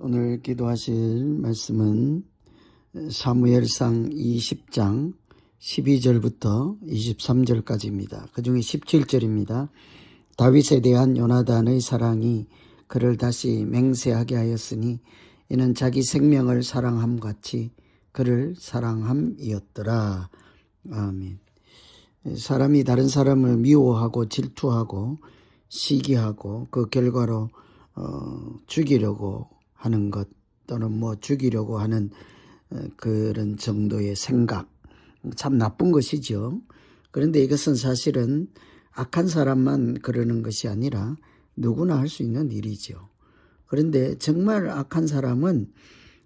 오늘 기도하실 말씀은 사무엘상 20장 12절부터 23절까지입니다. 그 중에 17절입니다. 다윗에 대한 요나단의 사랑이 그를 다시 맹세하게 하였으니 이는 자기 생명을 사랑함 같이 그를 사랑함이었더라. 아멘. 사람이 다른 사람을 미워하고 질투하고 시기하고 그 결과로 죽이려고 하는 것 또는 죽이려고 하는 그런 정도의 생각, 참 나쁜 것이죠. 그런데 이것은 사실은 악한 사람만 그러는 것이 아니라 누구나 할 수 있는 일이죠. 그런데 정말 악한 사람은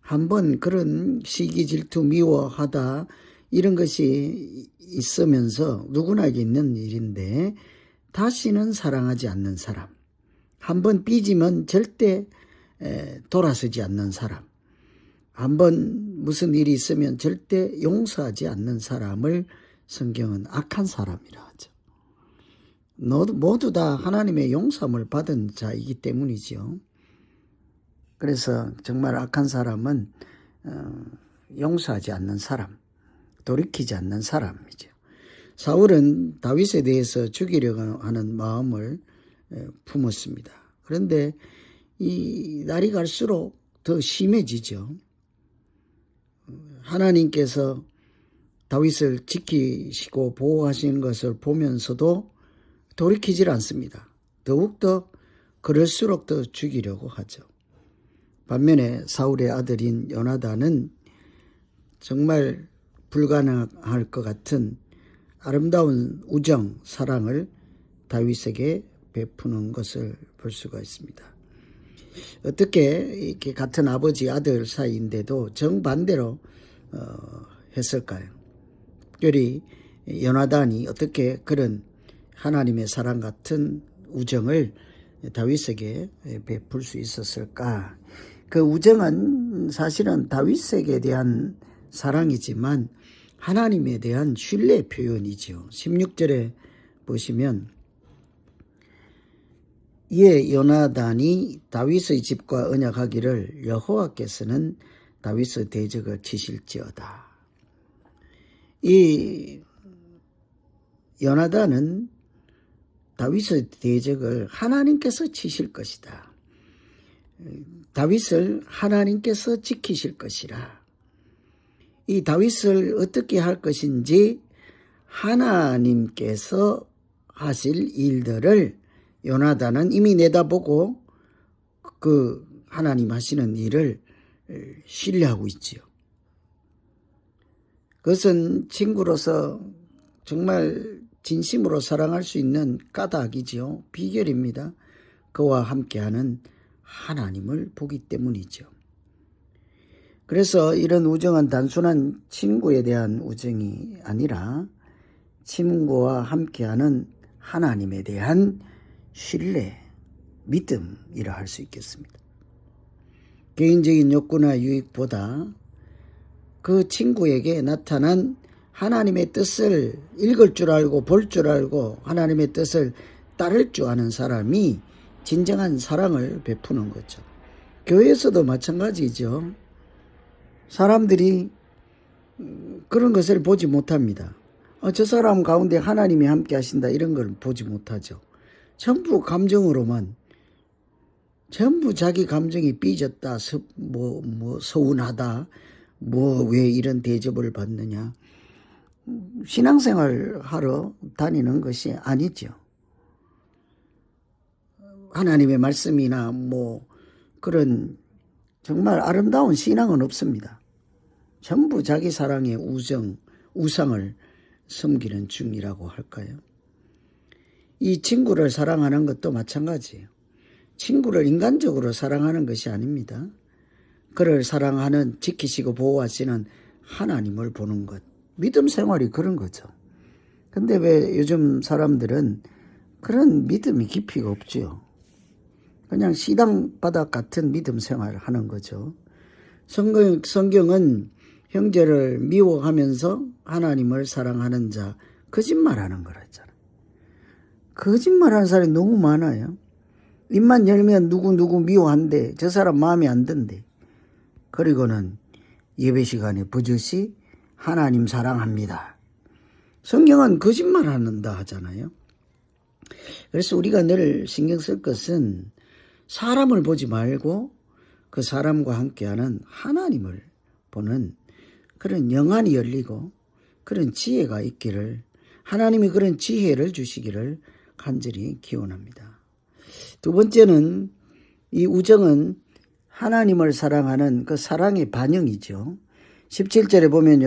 한번 그런 시기, 질투, 미워하다 이런 것이 있으면서 누구나에게 있는 일인데 다시는 사랑하지 않는 사람, 한번 삐지면 절대 돌아서지 않는 사람, 한번 무슨 일이 있으면 절대 용서하지 않는 사람을 성경은 악한 사람이라 하죠. 모두 다 하나님의 용서함을 받은 자이기 때문이죠. 그래서 정말 악한 사람은 용서하지 않는 사람, 돌이키지 않는 사람이죠. 사울은 다윗에 대해서 죽이려고 하는 마음을 품었습니다. 그런데 이 날이 갈수록 더 심해지죠. 하나님께서 다윗을 지키시고 보호하시는 것을 보면서도 돌이키질 않습니다. 더욱더 그럴수록 더 죽이려고 하죠. 반면에 사울의 아들인 요나단은 정말 불가능할 것 같은 아름다운 우정, 사랑을 다윗에게 베푸는 것을 볼 수가 있습니다. 어떻게 이렇게 같은 아버지 아들 사이인데도 정반대로 했을까요? 특별히 요나단이 어떻게 그런 하나님의 사랑 같은 우정을 다윗에게 베풀 수 있었을까? 그 우정은 사실은 다윗에게 대한 사랑이지만 하나님에 대한 신뢰 표현이죠. 16절에 보시면 이에 요나단이 다윗의 집과 언약하기를 여호와께서는 다윗의 대적을 치실지어다. 이 요나단은 다윗의 대적을 하나님께서 치실 것이다. 다윗을 하나님께서 지키실 것이라. 이 다윗을 어떻게 할 것인지 하나님께서 하실 일들을 요나단은 이미 내다보고 그 하나님 하시는 일을 신뢰하고 있지요. 그것은 친구로서 정말 진심으로 사랑할 수 있는 까닭이지요. 비결입니다. 그와 함께하는 하나님을 보기 때문이죠. 그래서 이런 우정은 단순한 친구에 대한 우정이 아니라 친구와 함께하는 하나님에 대한 신뢰, 믿음이라 할 수 있겠습니다. 개인적인 욕구나 유익보다 그 친구에게 나타난 하나님의 뜻을 읽을 줄 알고 볼 줄 알고 하나님의 뜻을 따를 줄 아는 사람이 진정한 사랑을 베푸는 거죠. 교회에서도 마찬가지죠. 사람들이 그런 것을 보지 못합니다. 저 사람 가운데 하나님이 함께 하신다 이런 걸 보지 못하죠. 전부 감정으로만, 전부 자기 감정이 삐졌다, 서운하다, 왜 이런 대접을 받느냐. 신앙생활 하러 다니는 것이 아니죠. 하나님의 말씀이나 그런 정말 아름다운 신앙은 없습니다. 전부 자기 사랑의 우상을 섬기는 중이라고 할까요? 이 친구를 사랑하는 것도 마찬가지예요. 친구를 인간적으로 사랑하는 것이 아닙니다. 그를 사랑하는, 지키시고 보호하시는 하나님을 보는 것. 믿음 생활이 그런 거죠. 근데 왜 요즘 사람들은 그런 믿음이 깊이가 없지요. 그냥 시당바닥 같은 믿음 생활을 하는 거죠. 성경은 형제를 미워하면서 하나님을 사랑하는 자, 거짓말하는 거라 했잖아요. 거짓말하는 사람이 너무 많아요. 입만 열면 누구 미워한대. 저 사람 마음에 안 든대. 그리고는 예배 시간에 버젓이 하나님 사랑합니다. 성경은 거짓말 한다 하잖아요. 그래서 우리가 늘 신경 쓸 것은 사람을 보지 말고 그 사람과 함께하는 하나님을 보는 그런 영안이 열리고 그런 지혜가 있기를, 하나님이 그런 지혜를 주시기를 간절히 기원합니다. 두 번째는 이 우정은 하나님을 사랑하는 그 사랑의 반영이죠. 17절에 보면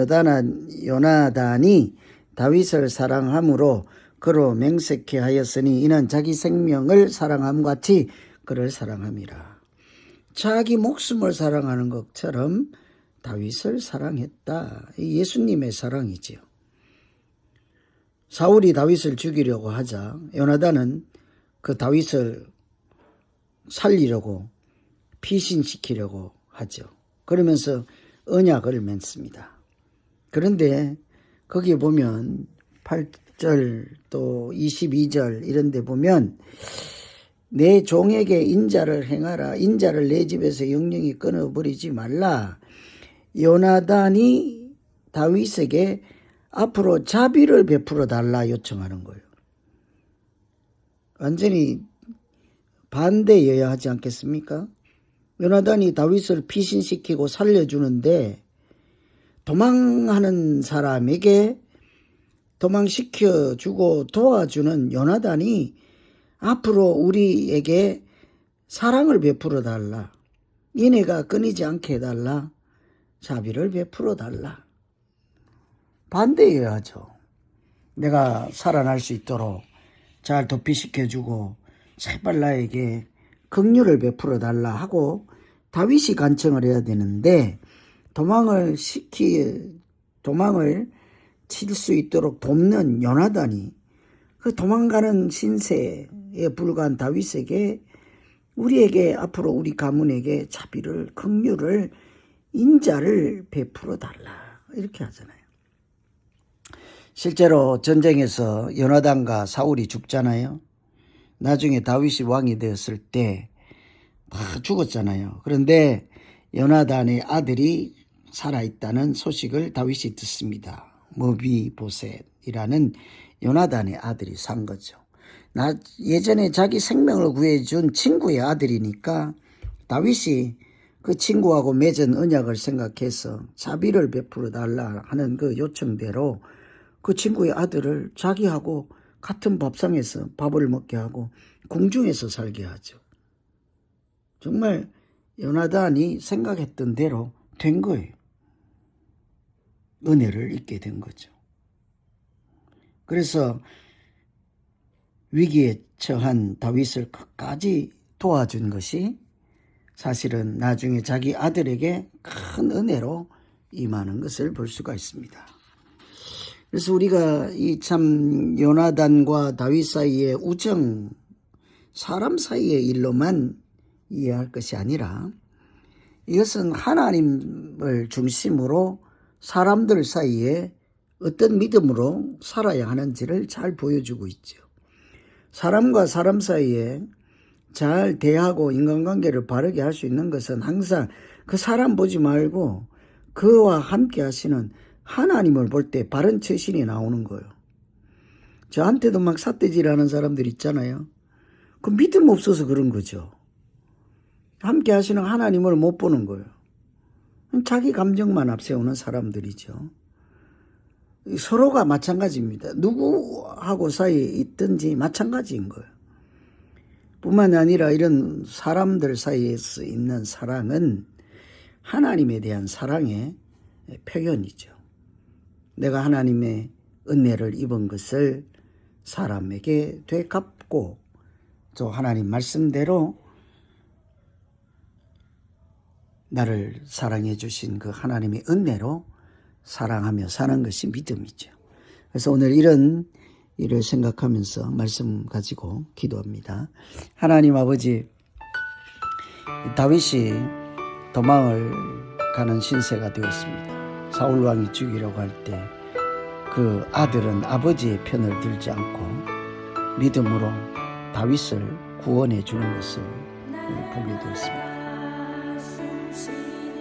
요나단이 다윗을 사랑함으로 그로 맹세케 하였으니 이는 자기 생명을 사랑함 같이 그를 사랑함이라. 자기 목숨을 사랑하는 것처럼 다윗을 사랑했다. 예수님의 사랑이지요. 사울이 다윗을 죽이려고 하자 요나단은 그 다윗을 살리려고 피신시키려고 하죠. 그러면서 언약을 맺습니다. 그런데 거기에 보면 8절 또 22절 이런 데 보면 내 종에게 인자를 행하라. 인자를 내 집에서 영영히 끊어버리지 말라. 요나단이 다윗에게 앞으로 자비를 베풀어 달라 요청하는 거예요. 완전히 반대여야 하지 않겠습니까? 요나단이 다윗을 피신시키고 살려주는데 도망하는 사람에게 도망시켜주고 도와주는 요나단이 앞으로 우리에게 사랑을 베풀어 달라. 이내가 끊이지 않게 해달라. 자비를 베풀어 달라. 반대여야죠. 내가 살아날 수 있도록 잘 도피시켜주고 제발 나에게 긍휼을 베풀어 달라 하고 다윗이 간청을 해야 되는데 도망을 칠 수 있도록 돕는 요나단이 그 도망가는 신세에 불과한 다윗에게 우리에게 앞으로 우리 가문에게 자비를 긍휼을 인자를 베풀어 달라 이렇게 하잖아요. 실제로 전쟁에서 요나단과 사울이 죽잖아요. 나중에 다윗이 왕이 되었을 때 다 죽었잖아요. 그런데 요나단의 아들이 살아있다는 소식을 다윗이 듣습니다. 머비보셋이라는 요나단의 아들이 산 거죠. 예전에 자기 생명을 구해준 친구의 아들이니까 다윗이 그 친구하고 맺은 언약을 생각해서 자비를 베풀어 달라 하는 그 요청대로 그 친구의 아들을 자기하고 같은 밥상에서 밥을 먹게 하고 궁중에서 살게 하죠. 정말 요나단이 생각했던 대로 된 거예요. 은혜를 잊게 된 거죠. 그래서 위기에 처한 다윗을 끝까지 도와준 것이 사실은 나중에 자기 아들에게 큰 은혜로 임하는 것을 볼 수가 있습니다. 그래서 우리가 이 참 요나단과 다윗 사이의 우정, 사람 사이의 일로만 이해할 것이 아니라 이것은 하나님을 중심으로 사람들 사이에 어떤 믿음으로 살아야 하는지를 잘 보여주고 있죠. 사람과 사람 사이에 잘 대하고 인간관계를 바르게 할 수 있는 것은 항상 그 사람 보지 말고 그와 함께 하시는 하나님을 볼 때 바른 처신이 나오는 거예요. 저한테도 막 삿대질하는 사람들 있잖아요. 그 믿음 없어서 그런 거죠. 함께 하시는 하나님을 못 보는 거예요. 자기 감정만 앞세우는 사람들이죠. 서로가 마찬가지입니다. 누구하고 사이에 있든지 마찬가지인 거예요. 뿐만 아니라 이런 사람들 사이에서 있는 사랑은 하나님에 대한 사랑의 표현이죠. 내가 하나님의 은혜를 입은 것을 사람에게 되갚고 또 하나님 말씀대로 나를 사랑해 주신 그 하나님의 은혜로 사랑하며 사는 것이 믿음이죠. 그래서 오늘 이런 일을 생각하면서 말씀 가지고 기도합니다. 하나님 아버지, 다윗이 도망을 가는 신세가 되었습니다. 사울 왕이 죽이려고 할 때 그 아들은 아버지의 편을 들지 않고 믿음으로 다윗을 구원해 주는 것을 보게 되었습니다.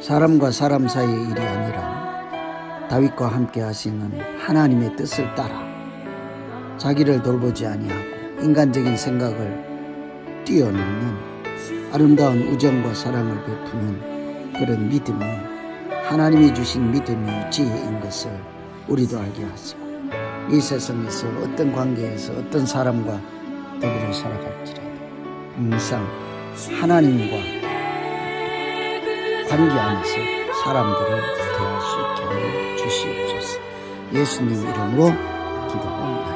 사람과 사람 사이의 일이 아니라 다윗과 함께 하시는 하나님의 뜻을 따라 자기를 돌보지 아니하고 인간적인 생각을 뛰어넘는 아름다운 우정과 사랑을 베푸는 그런 믿음이 하나님이 주신 믿음의 지혜인 것을 우리도 알게 하시고 이 세상에서 어떤 관계에서 어떤 사람과 더불어 살아갈지라도 항상 하나님과 관계 안에서 사람들을 대할 수 있게 하여 주시옵소서. 예수님 이름으로 기도합니다.